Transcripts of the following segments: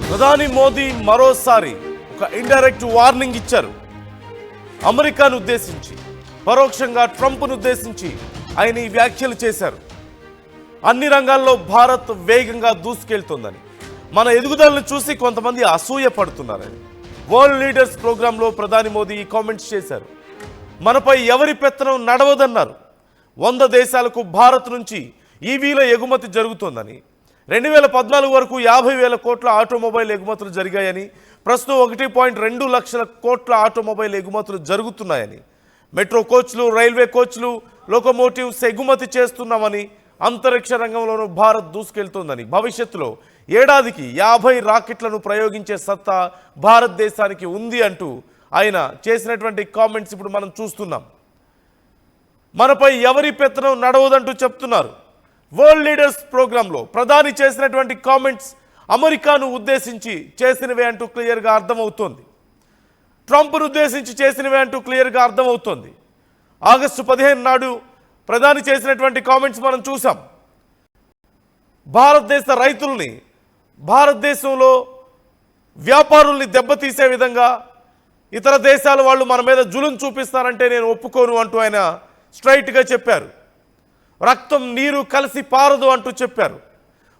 ప్రధాని మోదీ మరోసారి ఒక ఇండైరెక్ట్ వార్నింగ్ ఇచ్చారు. అమెరికాను ఉద్దేశించి పరోక్షంగా ట్రంప్ను ఉద్దేశించి ఆయన ఈ వ్యాఖ్యలు చేశారు. అన్ని రంగాల్లో భారత్ వేగంగా దూసుకెళ్తోందని, మన ఎదుగుదలను చూసి కొంతమంది అసూయ పడుతున్నారని వరల్డ్ లీడర్స్ ప్రోగ్రాంలో ప్రధాని మోదీ ఈ కామెంట్స్ చేశారు. మనపై ఎవరి పెత్తనం నడవదన్నారు. 100 దేశాలకు భారత్ నుంచి ఈవీల ఎగుమతి జరుగుతోందని, 2014 వరకు 50,000 కోట్ల ఆటోమొబైల్ ఎగుమతులు జరిగాయని, ప్రస్తుతం 1.2 లక్షల కోట్ల ఆటోమొబైల్ ఎగుమతులు జరుగుతున్నాయని, మెట్రో కోచ్లు, రైల్వే కోచ్లు, లోకోమోటివ్స్ ఎగుమతి చేస్తున్నామని, అంతరిక్ష రంగంలోనూ భారత్ దూసుకెళ్తోందని, భవిష్యత్తులో ఏడాదికి 50 రాకెట్లను ప్రయోగించే సత్తా భారతదేశానికి ఉంది అంటూ ఆయన చేసినటువంటి కామెంట్స్ ఇప్పుడు మనం చూస్తున్నాం. మనపై ఎవరి పెత్తనం నడవదంటూ చెప్తున్నారు. వరల్డ్ లీడర్స్ ప్రోగ్రాంలో ప్రధాని చేసినటువంటి కామెంట్స్ అమెరికాను ఉద్దేశించి చేసినవే అంటూ క్లియర్గా అర్థమవుతోంది. ట్రంప్ను ఉద్దేశించి చేసినవే అంటూ క్లియర్గా అర్థమవుతోంది. ఆగస్టు 15 నాడు ప్రధాని చేసినటువంటి కామెంట్స్ మనం చూసాం. భారతదేశ రైతుల్ని, భారతదేశంలో వ్యాపారుల్ని దెబ్బతీసే విధంగా ఇతర దేశాల వాళ్ళు మన మీద జులుం చూపిస్తారంటే నేను ఒప్పుకోను అంటూ ఆయన స్ట్రైట్గా చెప్పారు. రక్తం నీరు కలిసి పారదు అంటూ చెప్పారు.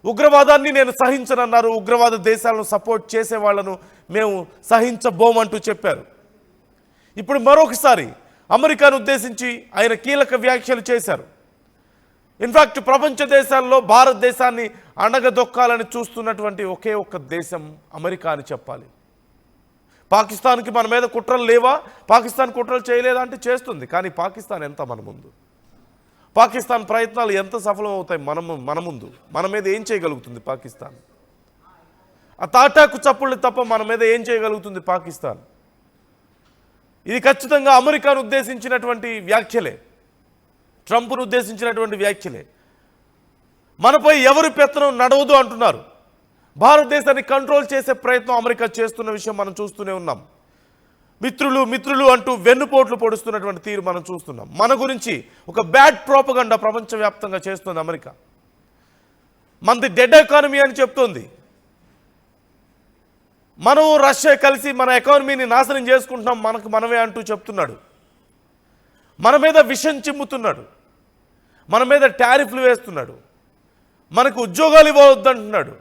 ఉగ్రవాదాన్ని నేను సహించనన్నారు. ఉగ్రవాద దేశాలను సపోర్ట్ చేసే వాళ్లను మేము సహించబోమంటూ చెప్పారు. ఇప్పుడు మరొకసారి అమెరికాను ఉద్దేశించి ఆయన కీలక వ్యాఖ్యలు చేశారు. ఇన్ఫాక్ట్ ప్రపంచ దేశాల్లో భారతదేశాన్ని అణగదొక్కాలని చూస్తున్నటువంటి ఒకే ఒక్క దేశం అమెరికా అని చెప్పాలి. పాకిస్తాన్కి మన మీద కుట్రలు లేవా? పాకిస్తాన్ కుట్రలు చేయలేదా అంటే చేస్తుంది. కానీ పాకిస్తాన్ ఎంత మన ముందు? పాకిస్తాన్ ప్రయత్నాలు ఎంత సఫలం అవుతాయి మన ముందు? మన మీద ఏం చేయగలుగుతుంది పాకిస్తాన్? ఆ తాటాకు చప్పుళ్ళు తప్ప మన మీద ఏం చేయగలుగుతుంది పాకిస్తాన్? ఇది ఖచ్చితంగా అమెరికాను ఉద్దేశించినటువంటి వ్యాఖ్యలే, ట్రంప్ను ఉద్దేశించినటువంటి వ్యాఖ్యలే. మనపై ఎవరి పెత్తనం నడవదు అంటున్నారు. భారతదేశాన్ని కంట్రోల్ చేసే ప్రయత్నం అమెరికా చేస్తున్న విషయం మనం చూస్తూనే ఉన్నాం. మిత్రులు అంటూ వెన్నుపోట్లు పొడుస్తున్నటువంటి తీరు మనం చూస్తున్నాం. మన గురించి ఒక బ్యాడ్ ప్రోపగండా ప్రపంచవ్యాప్తంగా చేస్తుంది అమెరికా. మనది డెడ్ ఎకానమీ అని చెప్తోంది. మనం రష్యా కలిసి మన ఎకానమీని నాశనం చేసుకుంటున్నాం మనమే అంటూ చెప్తున్నాడు. మన మీద విషం చిమ్ముతున్నాడు. మన మీద టారిఫ్లు వేస్తున్నాడు. మనకు ఉద్యోగాలు ఇవ్వవద్దంటున్నాడు.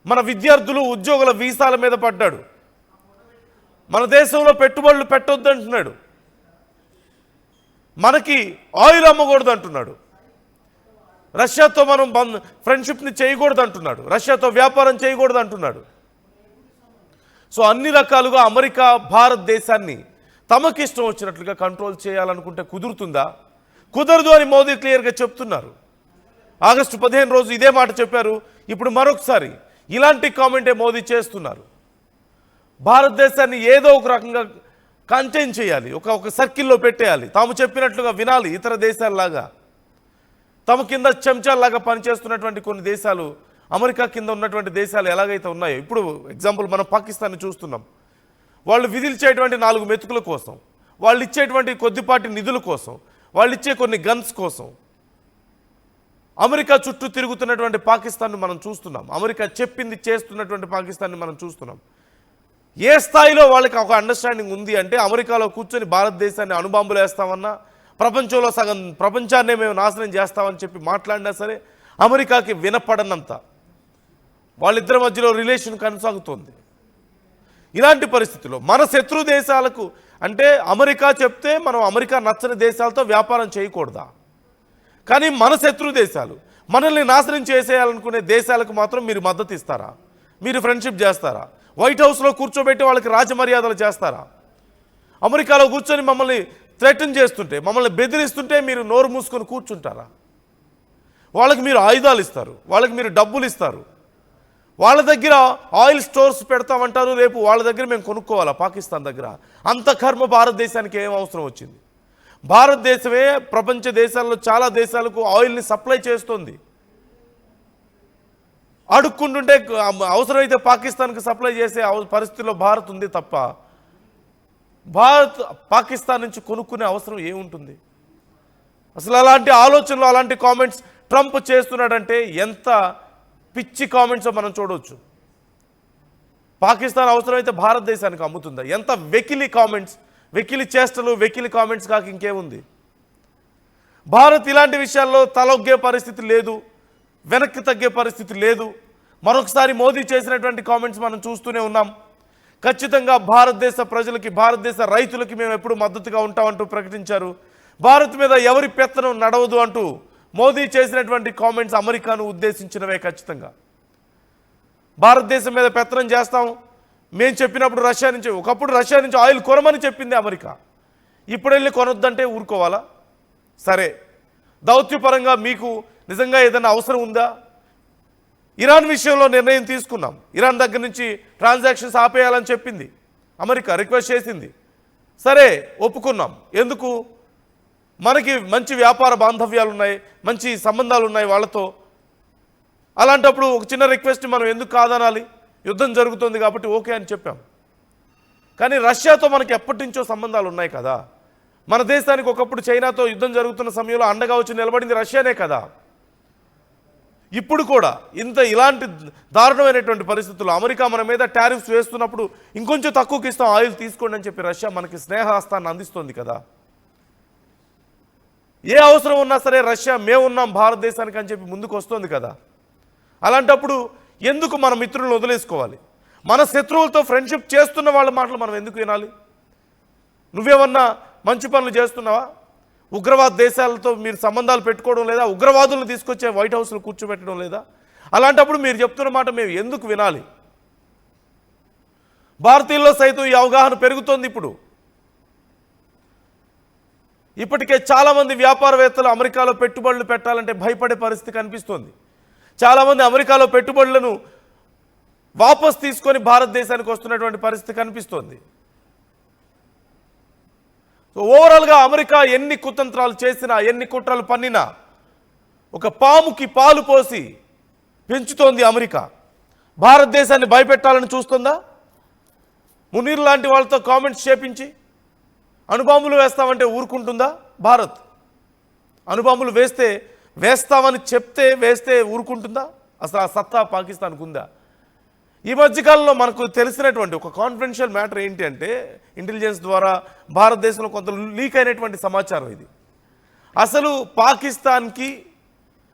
మన విద్యార్థులు ఉద్యోగుల వీసాల మీద పడ్డాడు. మన దేశంలో పెట్టుబడులు పెట్టొద్దంటున్నాడు. మనకి ఆయిల్ అమ్మకూడదు అంటున్నాడు. రష్యాతో మనం ఫ్రెండ్షిప్ని చేయకూడదు అంటున్నాడు. రష్యాతో వ్యాపారం చేయకూడదు అంటున్నాడు. సో అన్ని రకాలుగా అమెరికా భారతదేశాన్ని తమకిష్టం వచ్చినట్లుగా కంట్రోల్ చేయాలనుకుంటే కుదురుతుందా? కుదరదు అని మోదీ క్లియర్గా చెప్తున్నారు. ఆగస్టు 15 రోజు ఇదే మాట చెప్పారు. ఇప్పుడు మరొకసారి ఇలాంటి కామెంటే మోదీ చేస్తున్నారు. భారతదేశాన్ని ఏదో ఒక రకంగా కంటైన్ చేయాలి, ఒక సర్కిల్లో పెట్టేయాలి, తాము చెప్పినట్లుగా వినాలి. ఇతర దేశాలలాగా తమ కింద చెంచాల్లాగా పనిచేస్తున్నటువంటి కొన్ని దేశాలు, అమెరికా కింద ఉన్నటువంటి దేశాలు ఎలాగైతే ఉన్నాయో, ఇప్పుడు ఎగ్జాంపుల్ మనం పాకిస్తాన్ని చూస్తున్నాం. వాళ్ళు విధిల్చేటువంటి 4 మెతుకుల కోసం, వాళ్ళు ఇచ్చేటువంటి కొద్దిపాటి నిధుల కోసం, వాళ్ళు ఇచ్చే కొన్ని గన్స్ కోసం అమెరికా చుట్టూ తిరుగుతున్నటువంటి పాకిస్తాన్ని మనం చూస్తున్నాం. అమెరికా చెప్పింది చేస్తున్నటువంటి పాకిస్తాన్ని మనం చూస్తున్నాం. ఏ స్థాయిలో వాళ్ళకి ఒక అండర్స్టాండింగ్ ఉంది అంటే, అమెరికాలో కూర్చొని భారతదేశాన్ని అణుబాంబులు వేస్తామన్నా, ప్రపంచంలో సగం ప్రపంచాన్నే మేము నాశనం చేస్తామని చెప్పి మాట్లాడినా సరే అమెరికాకి వినపడనంత వాళ్ళిద్దరి మధ్యలో రిలేషన్ కొనసాగుతోంది. ఇలాంటి పరిస్థితుల్లో మన శత్రు దేశాలకు అంటే అమెరికా చెప్తే మనం అమెరికా నచ్చని దేశాలతో వ్యాపారం చేయకూడదా? కానీ మన శత్రు దేశాలు, మనల్ని నాశనం చేసేయాలనుకునే దేశాలకు మాత్రం మీరు మద్దతు ఇస్తారా? మీరు ఫ్రెండ్షిప్ చేస్తారా? వైట్ హౌస్లో కూర్చోబెట్టి వాళ్ళకి రాజమర్యాదలు చేస్తారా? అమెరికాలో కూర్చొని మమ్మల్ని థ్రెటన్ చేస్తుంటే, మమ్మల్ని బెదిరిస్తుంటే మీరు నోరు మూసుకొని కూర్చుంటారా? వాళ్ళకి మీరు ఆయుధాలు ఇస్తారు, వాళ్ళకి మీరు డబ్బులు ఇస్తారు, వాళ్ళ దగ్గర ఆయిల్ స్టోర్స్ పెడతామంటారు. రేపు వాళ్ళ దగ్గర మేము కొనుక్కోవాలా పాకిస్తాన్ దగ్గర? అంత కర్మ భారతదేశానికి ఏం అవసరం వచ్చింది? భారతదేశమే ప్రపంచ దేశాల్లో చాలా దేశాలకు ఆయిల్ని సప్లై చేస్తుంది. అడుక్కుంటుంటే అవసరమైతే పాకిస్తాన్కి సప్లై చేసే పరిస్థితిలో భారత్ ఉంది తప్ప భారత్ పాకిస్తాన్ నుంచి కొనుక్కునే అవసరం ఏముంటుంది? అసలు అలాంటి ఆలోచనలు, అలాంటి కామెంట్స్ ట్రంప్ చేస్తున్నాడంటే ఎంత పిచ్చి కామెంట్స్ మనం చూడవచ్చు. పాకిస్తాన్ అవసరమైతే భారతదేశానికి అమ్ముతుందా? ఎంత వెకిలి కామెంట్స్, వెకిలి చేష్టలు, వెకిలి కామెంట్స్ కాక ఇంకేముంది? భారత్ ఇలాంటి విషయాల్లో తలొగ్గే పరిస్థితి లేదు, వెనక్కి తగ్గే పరిస్థితి లేదు. మరొకసారి మోదీ చేసినటువంటి కామెంట్స్ మనం చూస్తూనే ఉన్నాం. ఖచ్చితంగా భారతదేశ ప్రజలకి, భారతదేశ రైతులకి మేము ఎప్పుడు మద్దతుగా ఉంటామంటూ ప్రకటించారు. భారత్ మీద ఎవరి పెత్తనం నడవదు అంటూ మోదీ చేసినటువంటి కామెంట్స్ అమెరికాను ఉద్దేశించినవే. ఖచ్చితంగా భారతదేశం మీద పెత్తనం చేస్తాం మేము చెప్పినప్పుడు రష్యా నుంచి, ఒకప్పుడు రష్యా నుంచి ఆయిల్ కొనమని చెప్పింది అమెరికా. ఇప్పుడు వెళ్ళి కొనొద్దంటే ఊరుకోవాలా? సరే, దౌత్యపరంగా మీకు నిజంగా ఏదైనా అవసరం ఉందా? ఇరాన్ విషయంలో నిర్ణయం తీసుకున్నాం. ఇరాన్ దగ్గర నుంచి ట్రాన్సాక్షన్స్ ఆపేయాలని చెప్పింది అమెరికా, రిక్వెస్ట్ చేసింది. సరే, ఒప్పుకున్నాం. ఎందుకు? మనకి మంచి వ్యాపార బాంధవ్యాలు ఉన్నాయి, మంచి సంబంధాలు ఉన్నాయి వాళ్ళతో. అలాంటప్పుడు ఒక చిన్న రిక్వెస్ట్ మనం ఎందుకు కాదనాలి? యుద్ధం జరుగుతుంది కాబట్టి ఓకే అని చెప్పాం. కానీ రష్యాతో మనకి ఎప్పటి నుంచో సంబంధాలు ఉన్నాయి కదా. మన దేశానికి ఒకప్పుడు చైనాతో యుద్ధం జరుగుతున్న సమయంలో అండగా వచ్చి నిలబడింది రష్యానే కదా. ఇప్పుడు కూడా ఇలాంటి దారుణమైనటువంటి పరిస్థితుల్లో అమెరికా మన మీద టారిఫ్స్ వేస్తున్నప్పుడు ఇంకొంచెం తక్కువకి ఇస్తాం, ఆయిల్ తీసుకోండి అని చెప్పి రష్యా మనకి స్నేహహస్తాన్ని అందిస్తోంది కదా. ఏ అవసరం ఉన్నా సరే రష్యా మేమున్నాం భారతదేశానికి అని చెప్పి ముందుకు వస్తుంది కదా. అలాంటప్పుడు ఎందుకు మన మిత్రులను వదిలేసుకోవాలి? మన శత్రువులతో ఫ్రెండ్షిప్ చేస్తున్న వాళ్ళ మాటలు మనం ఎందుకు వినాలి? నువ్వేమన్నా మంచి పనులు చేస్తున్నావా? ఉగ్రవాద దేశాలతో మీరు సంబంధాలు పెట్టుకోవడం లేదా? ఉగ్రవాదులను తీసుకొచ్చే వైట్ హౌస్లో కూర్చోబెట్టడం లేదా? అలాంటప్పుడు మీరు చెప్తున్న మాట మేము ఎందుకు వినాలి? భారతీయుల్లో సైతం ఈ అవగాహన పెరుగుతోంది. ఇప్పటికే చాలామంది వ్యాపారవేత్తలు అమెరికాలో పెట్టుబడులు పెట్టాలంటే భయపడే పరిస్థితి కనిపిస్తోంది. చాలామంది అమెరికాలో పెట్టుబడులను వాపస్ తీసుకొని భారతదేశానికి వస్తున్నటువంటి పరిస్థితి కనిపిస్తోంది. ఓవరాల్గా అమెరికా ఎన్ని కుతంత్రాలు చేసినా, ఎన్ని కుట్రలు పన్నినా ఒక పాముకి పాలు పోసి పెంచుతోంది అమెరికా. భారతదేశాన్ని భయపెట్టాలని చూస్తుందా? మునీర్ లాంటి వాళ్ళతో కామెంట్స్ చేపించి అణుబాంబులు వేస్తామంటే ఊరుకుంటుందా భారత్? అణుబాంబులు వేస్తామని చెప్తే వేస్తే ఊరుకుంటుందా? అసలు ఆ సత్తా పాకిస్తాన్కు ఉందా? ఈ మధ్యకాలంలో మనకు తెలిసినటువంటి ఒక కాన్ఫిడెన్షియల్ మ్యాటర్ ఏంటి అంటే, ఇంటెలిజెన్స్ ద్వారా భారతదేశంలో కొంత లీక్ అయినటువంటి సమాచారం ఇది. అసలు పాకిస్తాన్కి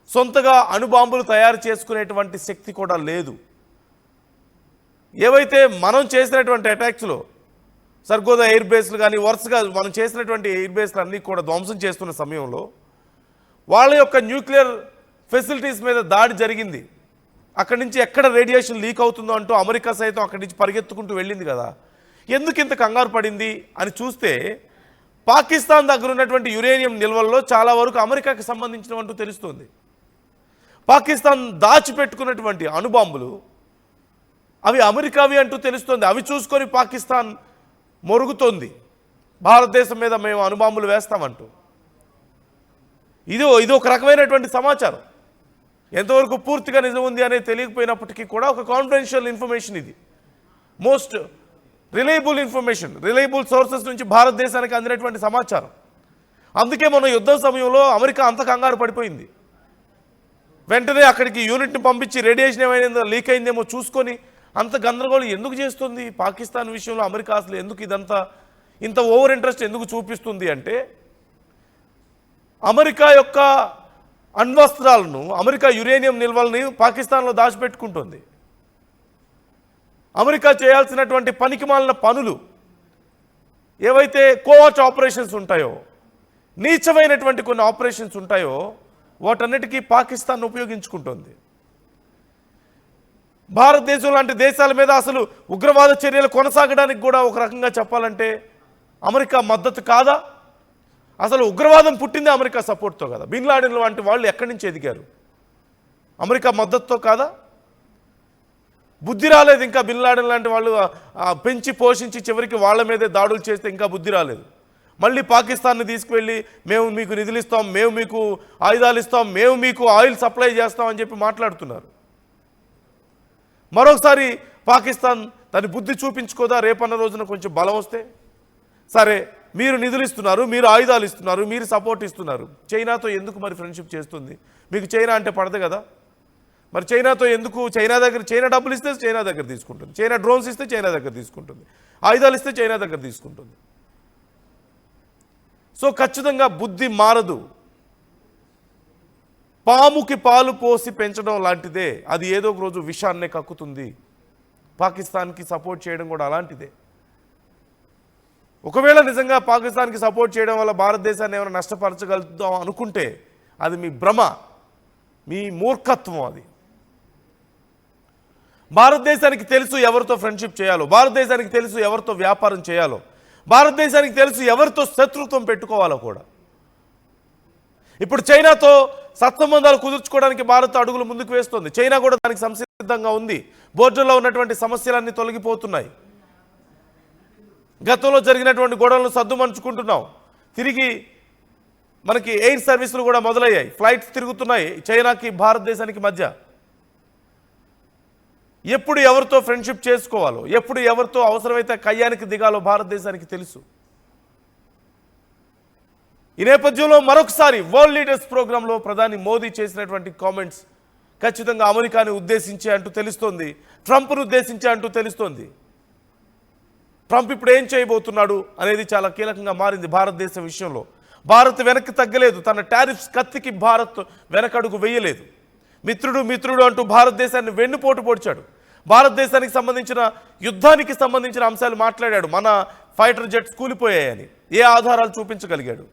సొంతగా అణుబాంబులు తయారు చేసుకునేటువంటి శక్తి కూడా లేదు. ఏవైతే మనం చేసినటువంటి అటాక్స్లో సర్గోదా ఎయిర్ బేస్లు కానీ వరుసగా మనం చేసినటువంటి ఎయిర్ బేస్లు అన్నీ కూడా ధ్వంసం చేస్తున్న సమయంలో వాళ్ళ యొక్క న్యూక్లియర్ ఫెసిలిటీస్ మీద దాడి జరిగింది. అక్కడి నుంచి ఎక్కడ రేడియేషన్ లీక్ అవుతుందో అంటూ అమెరికా సైతం అక్కడి నుంచి పరిగెత్తుకుంటూ వెళ్ళింది కదా. ఎందుకు ఇంత కంగారు పడింది అని చూస్తే పాకిస్తాన్ దగ్గర ఉన్నటువంటి యురేనియం నిల్వల్లో చాలా వరకు అమెరికాకి సంబంధించినవంటూ తెలుస్తుంది. పాకిస్తాన్ దాచిపెట్టుకున్నటువంటి అణుబాంబులు అవి అమెరికావి అంటూ తెలుస్తుంది. అవి చూసుకొని పాకిస్తాన్ మొరుగుతోంది భారతదేశం మీద మేము అణుబాంబులు వేస్తామంటూ. ఇది ఒక రకమైనటువంటి సమాచారం. ఎంతవరకు పూర్తిగా నిజం ఉంది అనేది తెలియకపోయినప్పటికీ కూడా ఒక కాన్ఫిడెన్షియల్ ఇన్ఫర్మేషన్. ఇది most reliable information, reliable sources నుంచి భారతదేశానికి అందినటువంటి సమాచారం. అందుకే మన యుద్ధం సమయంలో అమెరికా అంత కంగారు పడిపోయింది. వెంటనే అక్కడికి యూనిట్ని పంపించి రేడియేషన్ ఏమైనా లీక్ అయిందేమో చూసుకొని అంత గందరగోళం ఎందుకు చేస్తుంది పాకిస్తాన్ విషయంలో అమెరికా? అసలు ఎందుకు ఇంత ఓవర్ ఇంట్రెస్ట్ ఎందుకు చూపిస్తుంది అంటే, అమెరికా యొక్క అణ్వస్త్రాలను, అమెరికా యురేనియం నిల్వల్ని పాకిస్తాన్లో దాచిపెట్టుకుంటుంది. అమెరికా చేయాల్సినటువంటి పనికిమాలిన పనులు ఏవైతే కోవాచ్ ఆపరేషన్స్ ఉంటాయో, నీచమైనటువంటి కొన్ని ఆపరేషన్స్ ఉంటాయో వాటన్నిటికీ పాకిస్తాన్ ఉపయోగించుకుంటుంది. భారతదేశం లాంటి దేశాల మీద అసలు ఉగ్రవాద చర్యలు కొనసాగడానికి కూడా ఒక రకంగా చెప్పాలంటే అమెరికా మద్దతు కాదా? అసలు ఉగ్రవాదం పుట్టిందే అమెరికా సపోర్ట్తో కదా. బిన్ లాడెన్ లాంటి వాళ్ళు ఎక్కడి నుంచి ఎదిగారు? అమెరికా మద్దతుతో కాదా? బుద్ధి రాలేదు ఇంకా. బిన్ లాడెన్ లాంటి వాళ్ళు పెంచి పోషించి చివరికి వాళ్ళ మీదే దాడులు చేస్తే ఇంకా బుద్ధి రాలేదు. మళ్ళీ పాకిస్తాన్ని తీసుకువెళ్ళి మేము మీకు నిధులు ఇస్తాం, మేము మీకు ఆయుధాలు ఇస్తాం, మేము మీకు ఆయిల్ సప్లై చేస్తాం అని చెప్పి మాట్లాడుతున్నారు. మరొకసారి పాకిస్తాన్ దాని బుద్ధి చూపించుకోదా? రేపన్న రోజున కొంచెం బలం వస్తే సరే, మీరు నిధులు ఇస్తున్నారు, మీరు ఆయుధాలు ఇస్తున్నారు, మీరు సపోర్ట్ ఇస్తున్నారు, చైనాతో ఎందుకు మరి ఫ్రెండ్షిప్ చేస్తుంది? మీకు చైనా అంటే పడదు కదా. మరి చైనాతో ఎందుకు? చైనా డబ్బులు ఇస్తే చైనా దగ్గర తీసుకుంటుంది, చైనా డ్రోన్స్ ఇస్తే చైనా దగ్గర తీసుకుంటుంది, ఆయుధాలు ఇస్తే చైనా దగ్గర తీసుకుంటుంది. సో ఖచ్చితంగా బుద్ధి మారదు. పాముకి పాలు పోసి పెంచడం లాంటిదే, అది ఏదో ఒక రోజు విషాన్నే కక్కుతుంది. పాకిస్తాన్కి సపోర్ట్ చేయడం కూడా అలాంటిదే. ఒకవేళ నిజంగా పాకిస్తాన్కి సపోర్ట్ చేయడం వల్ల భారతదేశాన్ని ఏమైనా నష్టపరచగలుగుతాం అనుకుంటే అది మీ భ్రమ, మీ మూర్ఖత్వం. అది భారతదేశానికి తెలుసు ఎవరితో ఫ్రెండ్షిప్ చేయాలో, భారతదేశానికి తెలుసు ఎవరితో వ్యాపారం చేయాలో, భారతదేశానికి తెలుసు ఎవరితో శత్రుత్వం పెట్టుకోవాలో కూడా. ఇప్పుడు చైనాతో సత్సంబంధాలు కుదుర్చుకోవడానికి భారత్ అడుగులు ముందుకు వేస్తుంది. చైనా కూడా దానికి సంసిద్ధంగా ఉంది. బోర్డర్లో ఉన్నటువంటి సమస్యలన్నీ తొలగిపోతున్నాయి. గతంలో జరిగినటువంటి గొడవలను సద్దుమణుచుకుంటున్నాం. తిరిగి మనకి ఎయిర్ సర్వీసులు కూడా మొదలయ్యాయి, ఫ్లైట్స్ తిరుగుతున్నాయి చైనాకి భారతదేశానికి మధ్య. ఎప్పుడు ఎవరితో ఫ్రెండ్షిప్ చేసుకోవాలో, ఎప్పుడు ఎవరితో అవసరమైతే కయ్యానికి దిగాలో భారతదేశానికి తెలుసు. ఈ నేపథ్యంలో మరొకసారి వరల్డ్ లీడర్స్ ప్రోగ్రాంలో ప్రధాని మోదీ చేసినటువంటి కామెంట్స్ ఖచ్చితంగా అమెరికాని ఉద్దేశించే అంటూ తెలుస్తోంది, ట్రంప్ను ఉద్దేశించే అంటూ తెలుస్తోంది. ట్రంప్ ఇప్పుడు ఏం చేయబోతున్నాడు అనేది చాలా కీలకంగా మారింది భారతదేశం విషయంలో. భారత్ వెనక్కి తగ్గలేదు, తన టారిఫ్స్ కత్తికి భారత్ వెనకడుగు వేయలేదు. మిత్రుడు అంటూ భారతదేశాన్ని వెన్నుపోటు పొడిచాడు. భారతదేశానికి సంబంధించిన యుద్ధానికి సంబంధించిన అంశాలు మాట్లాడాడు. మన ఫైటర్ జెట్స్ కూలిపోయాయని ఏ ఆధారాలు చూపించగలిగాడు?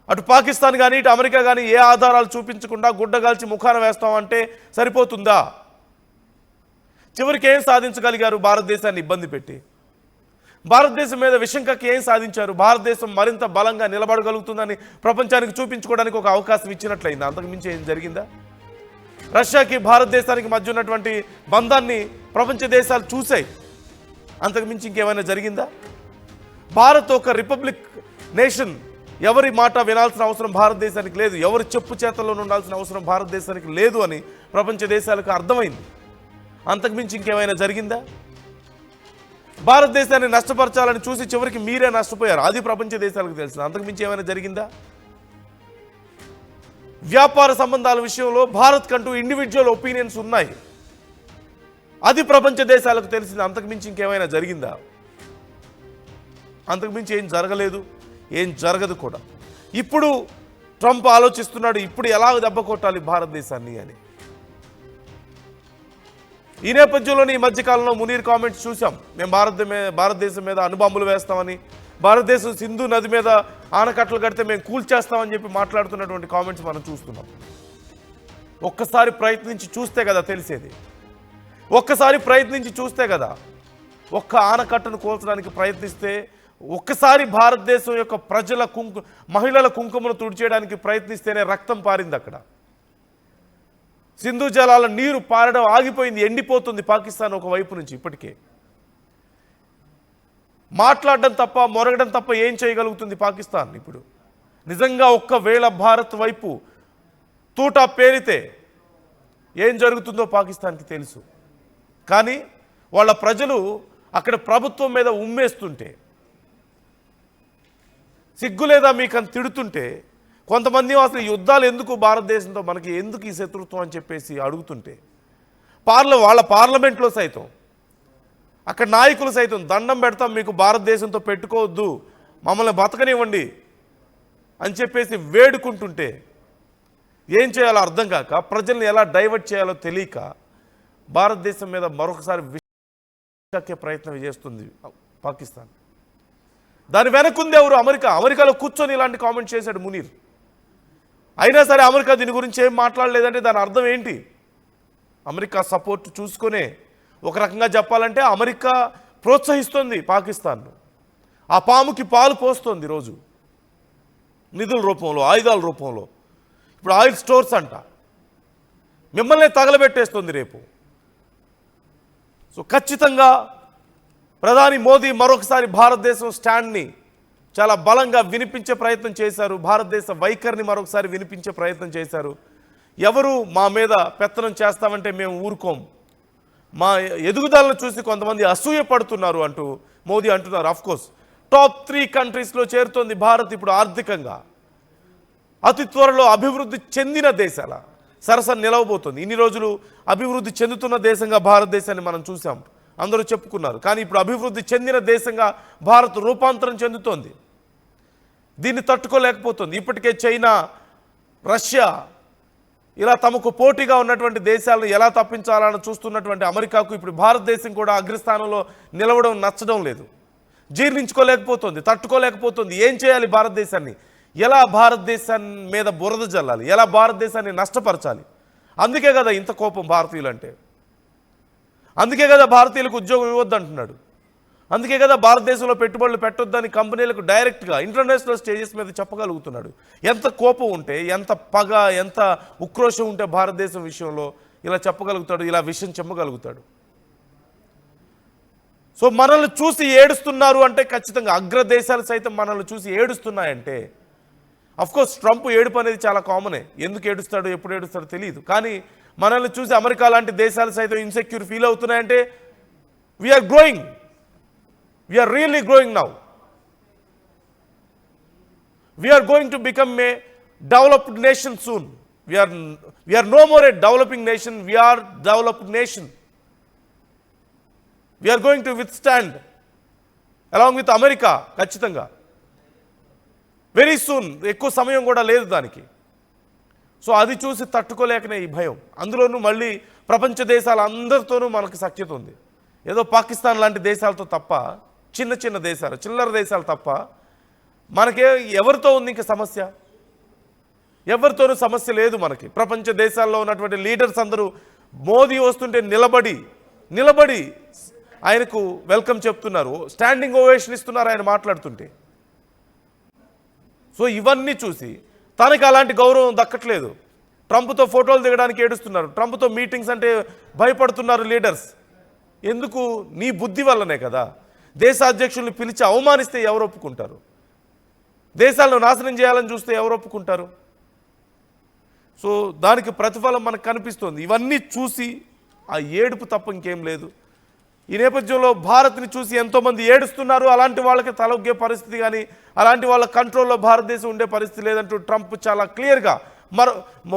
అటు పాకిస్తాన్ కానీ ఇటు అమెరికా కానీ ఏ ఆధారాలు చూపించకుండా గుడ్డగాల్చి ముఖాన వేస్తామంటే సరిపోతుందా? చివరికి ఏం సాధించగలిగారు? భారతదేశాన్ని ఇబ్బంది పెట్టి భారతదేశం మీద విషం కక్కి ఏం సాధించారు? భారతదేశం మరింత బలంగా నిలబడగలుగుతుందని ప్రపంచానికి చూపించుకోవడానికి ఒక అవకాశం ఇచ్చినట్లయింది. అంతకుమించి ఏం జరిగిందా? రష్యాకి భారతదేశానికి మధ్య ఉన్నటువంటి బంధాన్ని ప్రపంచ దేశాలు చూశాయి. అంతకుమించి ఇంకేమైనా జరిగిందా? భారత్ ఒక రిపబ్లిక్ నేషన్, ఎవరి మాట వినాల్సిన అవసరం భారతదేశానికి లేదు, ఎవరి చెప్పు చేతల్లో ఉండాల్సిన అవసరం భారతదేశానికి లేదు అని ప్రపంచ దేశాలకు అర్థమైంది. అంతకుమించి ఇంకేమైనా జరిగిందా? భారతదేశాన్ని నష్టపరచాలని చూసి చివరికి మీరే నష్టపోయారు, అది ప్రపంచ దేశాలకు తెలిసింది. అంతకుమించి ఏమైనా జరిగిందా? వ్యాపార సంబంధాల విషయంలో భారత్ కంటూ ఇండివిజువల్ ఒపీనియన్స్ ఉన్నాయి, అది ప్రపంచ దేశాలకు తెలిసింది. అంతకుమించి ఇంకేమైనా జరిగిందా? అంతకుమించి ఏం జరగలేదు, ఏం జరగదు కూడా. ఇప్పుడు ట్రంప్ ఆలోచిస్తున్నాడు ఇప్పుడు ఎలా దెబ్బ కొట్టాలి భారతదేశాన్ని అని. ఈ నేపథ్యంలోనే ఈ మధ్యకాలంలో మునీర్ కామెంట్స్ చూసాం. మేము భారతదేశం మీద అణుబాంబులు వేస్తామని, భారతదేశం సింధు నది మీద ఆనకట్టలు కడితే మేము కూల్చేస్తామని చెప్పి మాట్లాడుతున్నటువంటి కామెంట్స్ మనం చూస్తున్నాం. ఒక్కసారి ప్రయత్నించి చూస్తే కదా తెలిసేది, ఒక్కసారి ప్రయత్నించి చూస్తే కదా. ఒక్క ఆనకట్టను కూల్చడానికి ప్రయత్నిస్తే, ఒక్కసారి భారతదేశం యొక్క ప్రజల మహిళల కుంకుమను తుడిచేయడానికి ప్రయత్నిస్తేనే రక్తం పారింది అక్కడ. సింధు జలాల నీరు పారడం ఆగిపోయింది, ఎండిపోతుంది పాకిస్తాన్ ఒకవైపు నుంచి. ఇప్పటికే మాట్లాడడం తప్ప మొరగడం తప్ప ఏం చేయగలుగుతుంది పాకిస్తాన్? ఇప్పుడు నిజంగా ఒక్కవేళ భారత్ వైపు తూటా పేరితే ఏం జరుగుతుందో పాకిస్తాన్కి తెలుసు. కానీ వాళ్ళ ప్రజలు అక్కడ ప్రభుత్వం మీద ఉమ్మేస్తుంటే, సిగ్గు లేదా మీకు అని తిడుతుంటే, కొంతమంది అసలు యుద్ధాలు ఎందుకు భారతదేశంతో, మనకి ఎందుకు ఈ శత్రుత్వం అని చెప్పేసి అడుగుతుంటే, వాళ్ళ పార్లమెంట్లో సైతం అక్కడ నాయకులు సైతం దండం పెడతాం, మీకు భారతదేశంతో పెట్టుకోవద్దు, మమ్మల్ని బతకనివ్వండి అని చెప్పేసి వేడుకుంటుంటే ఏం చేయాలో అర్థం కాక, ప్రజల్ని ఎలా డైవర్ట్ చేయాలో తెలియక భారతదేశం మీద మరొకసారి విషకే ప్రయత్నం చేస్తుంది పాకిస్తాన్. దాని వెనకుంది ఎవరు? అమెరికాలో కూర్చొని ఇలాంటి కామెంట్ చేశాడు మునీర్. అయినా సరే అమెరికా దీని గురించి ఏం మాట్లాడలేదంటే దాని అర్థం ఏంటి? అమెరికా సపోర్ట్ చూసుకునే, ఒక రకంగా చెప్పాలంటే అమెరికా ప్రోత్సహిస్తుంది పాకిస్తాన్ను, ఆ పాముకి పాలు పోస్తుంది రోజు నిధుల రూపంలో, ఆయుధాల రూపంలో. ఇప్పుడు ఆయిల్ స్టోర్స్ అంట, మిమ్మల్ని తగలబెట్టేస్తుంది రేపు. సో ఖచ్చితంగా ప్రధాని మోదీ మరొకసారి భారతదేశం స్టాండ్ని చాలా బలంగా వినిపించే ప్రయత్నం చేశారు, భారతదేశ వైఖరిని మరొకసారి వినిపించే ప్రయత్నం చేశారు. ఎవరు మా మీద పెత్తనం చేస్తామంటే మేము ఊరుకోం, మా ఎదుగుదలను చూసి కొంతమంది అసూయ పడుతున్నారు అంటూ మోదీ అంటున్నారు. అఫ్కోర్స్ టాప్ 3 కంట్రీస్లో చేరుతోంది భారత్ ఇప్పుడు ఆర్థికంగా. అతి త్వరలో అభివృద్ధి చెందిన దేశాల సరసన నిలవబోతుంది. ఇన్ని రోజులు అభివృద్ధి చెందుతున్న దేశంగా భారతదేశాన్ని మనం చూసాం, అందరూ చెప్పుకున్నారు. కానీ ఇప్పుడు అభివృద్ధి చెందిన దేశంగా భారత్ రూపాంతరం చెందుతోంది. దీన్ని తట్టుకోలేకపోతుంది. ఇప్పటికే చైనా, రష్యా ఇలా తమకు పోటీగా ఉన్నటువంటి దేశాలను ఎలా తప్పించాలని చూస్తున్నటువంటి అమెరికాకు ఇప్పుడు భారతదేశం కూడా అగ్రస్థానంలో నిలవడం నచ్చడం లేదు. జీర్ణించుకోలేకపోతుంది, తట్టుకోలేకపోతుంది. ఏం చేయాలి? భారతదేశాన్ని ఎలా భారతదేశాన్ని మీద బురద జల్లాలి, ఎలా భారతదేశాన్ని నష్టపరచాలి? అందుకే కదా ఇంత కోపం భారతీయులంటే. అందుకే కదా భారతీయులకు ఉద్యోగం ఇవ్వద్దంటున్నాడు. అందుకే కదా భారతదేశంలో పెట్టుబడులు పెట్టొద్దని కంపెనీలకు డైరెక్ట్గా ఇంటర్నేషనల్ స్టేజెస్ మీద చెప్పగలుగుతున్నాడు. ఎంత కోపం ఉంటే, ఎంత పగ, ఎంత ఉక్రోషం ఉంటే భారతదేశం విషయంలో ఇలా చెప్పగలుగుతాడు, ఇలా విషయం చెప్పగలుగుతాడు. సో మనల్ని చూసి ఏడుస్తున్నారు అంటే ఖచ్చితంగా అగ్రదేశాలు సైతం మనల్ని చూసి ఏడుస్తున్నాయంటే, అఫ్కోర్స్ ట్రంప్ ఏడుపు అనేది చాలా కామనే. ఎందుకు ఏడుస్తాడో, ఎప్పుడు ఏడుస్తాడో తెలియదు. కానీ మనల్ని చూసి అమెరికా లాంటి దేశాలు సైతం ఇన్సెక్యూర్ ఫీల్ అవుతున్నాయంటే we're growing, we're really growing now. We're going to become a developed nation soon. We're no more a developing nation, we're developed nation. We're going to withstand along with America ఖచ్చితంగా very soon. ఎక్కువ సమయం కూడా లేదు దానికి. So అది చూసి తట్టుకోలేకనే ఈ భయం. అందులోనూ మళ్ళీ ప్రపంచ దేశాల అందరితోనూ మనకు సఖ్యత ఉంది. ఏదో పాకిస్తాన్ లాంటి దేశాలతో తప్ప, చిన్న చిన్న దేశాలు, చిల్లర దేశాలు తప్ప మనకే ఎవరితో ఉంది ఇంకా సమస్య? ఎవరితోనూ సమస్య లేదు మనకి. ప్రపంచ దేశాల్లో ఉన్నటువంటి లీడర్స్ అందరూ మోదీ వస్తుంటే నిలబడి ఆయనకు వెల్కమ్ చెప్తున్నారు, స్టాండింగ్ ఓవేషన్ ఇస్తున్నారు ఆయన మాట్లాడుతుంటే. సో ఇవన్నీ చూసి తనకి అలాంటి గౌరవం దక్కట్లేదు. ట్రంప్తో ఫోటోలు దిగడానికి ఏడుస్తున్నారు, ట్రంప్తో మీటింగ్స్ అంటే భయపడుతున్నారు లీడర్స్. ఎందుకు? నీ బుద్ధి వల్లనే కదా. దేశాధ్యక్షుల్ని పిలిచి అవమానిస్తే ఎవరు ఒప్పుకుంటారు? దేశాలను నాశనం చేయాలని చూస్తే ఎవరు ఒప్పుకుంటారు? సో దానికి ప్రతిఫలం మనకు కనిపిస్తుంది. ఇవన్నీ చూసి ఆ ఏడుపు తప్ప ఇంకేం లేదు. ఈ నేపథ్యంలో భారత్ని చూసి ఎంతోమంది ఏడుస్తున్నారు. అలాంటి వాళ్ళకి తలొగ్గే పరిస్థితి కానీ, అలాంటి వాళ్ళ కంట్రోల్లో భారతదేశం ఉండే పరిస్థితి లేదంటూ ట్రంప్ చాలా క్లియర్గా,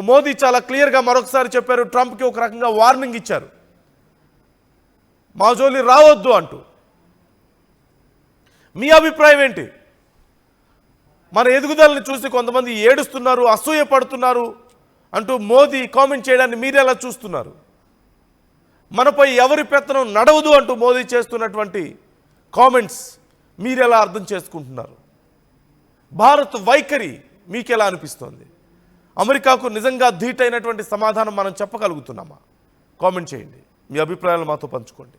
మోదీ చాలా క్లియర్గా మరొకసారి చెప్పారు. ట్రంప్కి ఒక రకంగా వార్నింగ్ ఇచ్చారు, మా జోలి రావద్దు అంటూ. మీ అభిప్రాయం ఏంటి? మన ఎదుగుదలని చూసి కొంతమంది ఏడుస్తున్నారు, అసూయ పడుతున్నారు అంటూ మోదీ కామెంట్ చేయడాన్ని మీరు ఎలా చూస్తున్నారు? మనపై ఎవరి పెత్తనం నడవదు అంటూ మోదీ చేస్తున్నటువంటి కామెంట్స్ మీరెలా అర్థం చేసుకుంటున్నారు? భారత్ వైఖరి మీకెలా అనిపిస్తోంది? అమెరికాకు నిజంగా ధీటైనటువంటి సమాధానం మనం చెప్పగలుగుతున్నామా? కామెంట్ చేయండి, మీ అభిప్రాయాలు మాతో పంచుకోండి.